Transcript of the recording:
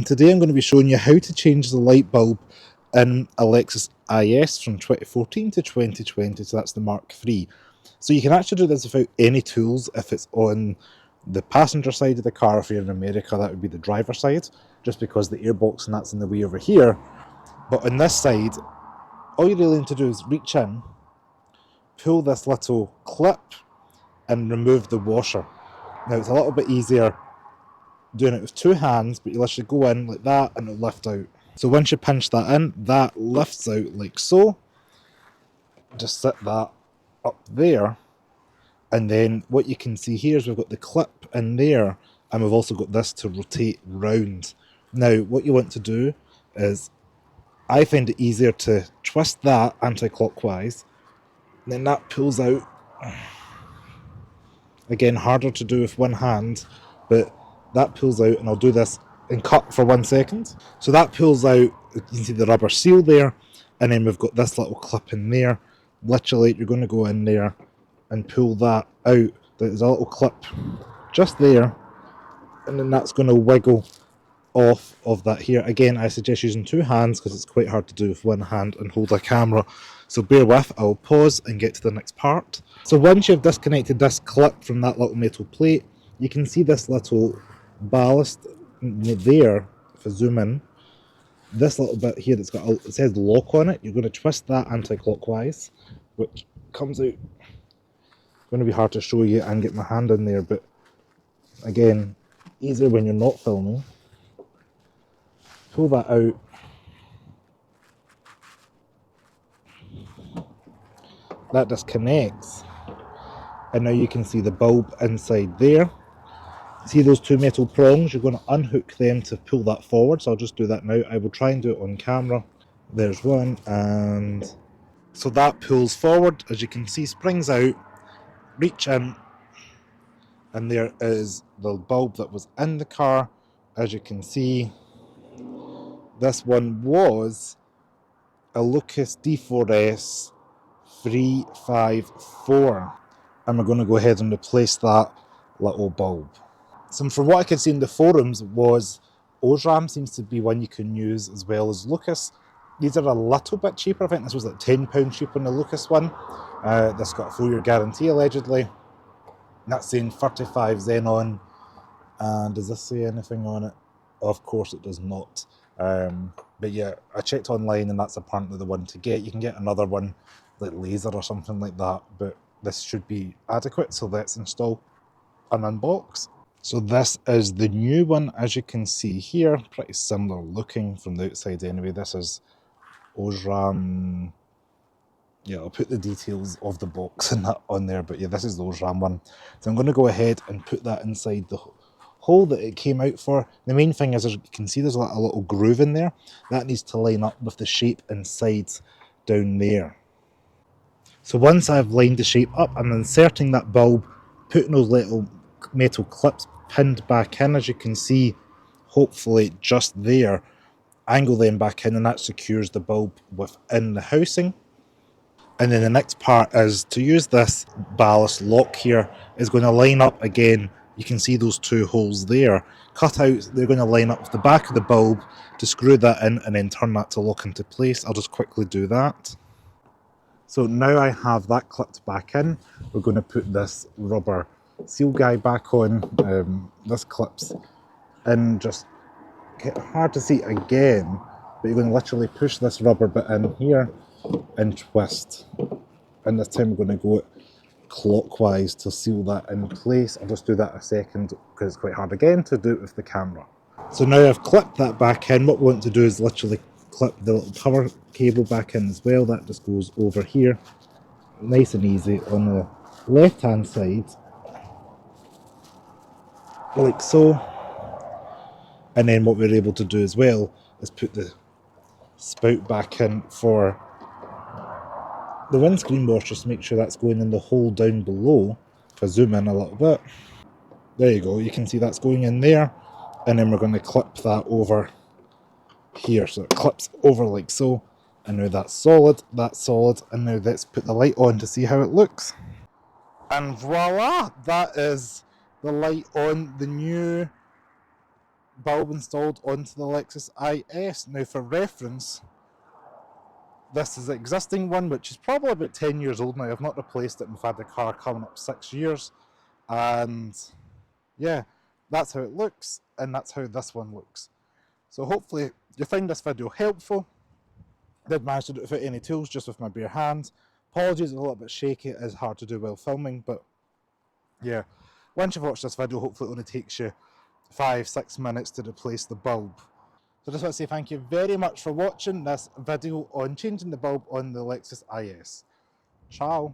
and today I'm going to be showing you how to change the light bulb in a Lexus IS from 2014 to 2020, so that's the Mark III. So you can actually do this without any tools if it's on the passenger side of the car. If you're in America, that would be the driver side, just because the airbox and that's in the way over here. But on this side, all you really need to do is reach in, pull this little clip and remove the washer. Now it's a little bit easier doing it with two hands, but you literally go in like that and it'll lift out. So once you pinch that in, that lifts out like so. Just set that up there, and then what you can see here is we've got the clip in there, and we've also got this to rotate round. Now what you want to do is, I find it easier to twist that anti-clockwise, and then that pulls out. Again, harder to do with one hand, but that pulls out, and I'll do this and cut for 1 second. So that pulls out, you can see the rubber seal there, and then we've got this little clip in there. Literally, you're going to go in there and pull that out. There's a little clip just there, and then that's going to wiggle off of that here. Again, I suggest using two hands because it's quite hard to do with one hand and hold a camera. So bear with, I'll pause and get to the next part. So once you've disconnected this clip from that little metal plate, you can see this little ballast there. If I zoom in, this little bit here that's got it says lock on it, you're going to twist that anti-clockwise, which comes out. It's going to be hard to show you and get my hand in there, but again, easier when you're not filming. Pull that out. That disconnects, and now you can see the bulb inside there. See those two metal prongs? You're going to unhook them to pull that forward, so I'll just do that now. I will try and do it on camera. There's one, and so that pulls forward, as you can see, springs out, reach in, and there is the bulb that was in the car. As you can see, this one was a Lucas D4S 354, and we're going to go ahead and replace that little bulb. So from what I could see in the forums was Osram seems to be one you can use as well as Lucas. These are a little bit cheaper. I think this was like £10 cheaper on the Lucas one. This got a 4-year guarantee allegedly. That's saying 35 xenon. And does this say anything on it? Of course it does not. But yeah, I checked online and that's apparently the one to get. You can get another one like laser or something like that, but this should be adequate. So let's install and unbox. So this is the new one, as you can see here, pretty similar looking from the outside anyway. This is Osram. Yeah, I'll put the details of the box and that on there, but yeah, this is the Osram one. So I'm going to go ahead and put that inside the hole that it came out for. The main thing is, as you can see, there's a little groove in there. That needs to line up with the shape inside down there. So once I've lined the shape up, I'm inserting that bulb, putting those little metal clips pinned back in, as you can see, hopefully just there. Angle them back in, and that secures the bulb within the housing. And then the next part is to use this ballast lock here. Is going to line up again. You can see those two holes there cut out. They're going to line up with the back of the bulb to screw that in and then turn that to lock into place. I'll just quickly do that. So now I have that clipped back in. We're going to put this rubber seal guy back on. This clips in, just hard to see again, but you're going to literally push this rubber bit in here and twist. And this time we're going to go clockwise to seal that in place. I'll just do that a second because it's quite hard again to do it with the camera. So now I've clipped that back in. What we want to do is literally clip the little power cable back in as well. That just goes over here, nice and easy on the left hand side, like so. And then what we're able to do as well is put the spout back in for the windscreen wash, just to make sure that's going in the hole down below. If I zoom in a little bit, there you go, you can see that's going in there, and then we're going to clip that over here, so it clips over like so. And now that's solid, and now let's put the light on to see how it looks. And voila, that is the light on the new bulb installed onto the Lexus IS. Now for reference, this is the existing one, which is probably about 10 years old now. I've not replaced it and we've had the car coming up 6 years. And yeah, that's how it looks, and that's how this one looks. So hopefully you find this video helpful. I did manage to do it without any tools, just with my bare hands. Apologies, it's a little bit shaky, it is hard to do while filming, but yeah, once you've watched this video, hopefully it only takes you 5-6 minutes to replace the bulb. So I just want to say thank you very much for watching this video on changing the bulb on the Lexus IS. Ciao.